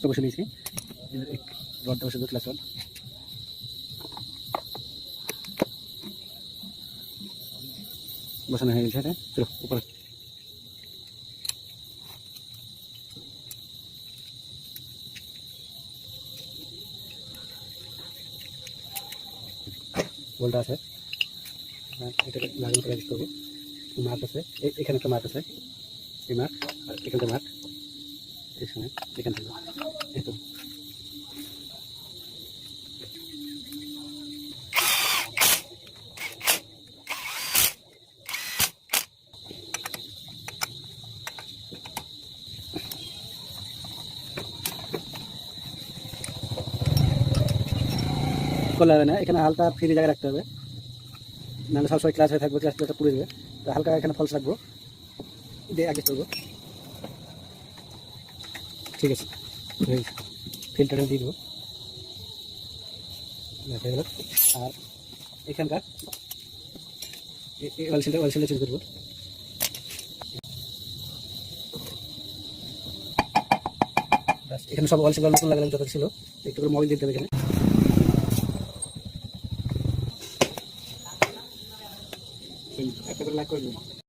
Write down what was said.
তো বসে নিয়েছি, রডটা বসে ক্লাস রড বসানো হয়ে গেছে। এটা চলো উপরে বলটা আছে, এটাকে লাগানো করে করবো। মার্ক আছে, এখানে একটা মার্ক আছে, এই মার্ক আর এখানটা মার্ক, এখানে এখান থেকে এই তো করলে হবে না, এখানে হালকা ফ্রি জায়গায় রাখতে হবে, নাহলে সবসময় ক্লাস হয়ে থাকবে, ক্লাসটা পুড়ে যাবে। তো হালকা এখানে ফলস রাখবো, দিয়ে অ্যাডজাস্ট করবো। ঠিক আছে, ফিল্টারটা দিয়ে দেবো। আর এখানকার ওয়ালসিলটা চেঞ্জ করবো। এখানে সব ওয়ালসিল নতুন লাগালাম যত ছিল, একটু করে মোবাইল দিতে হবে এখানে। একটা করে লাইক করে দেবো।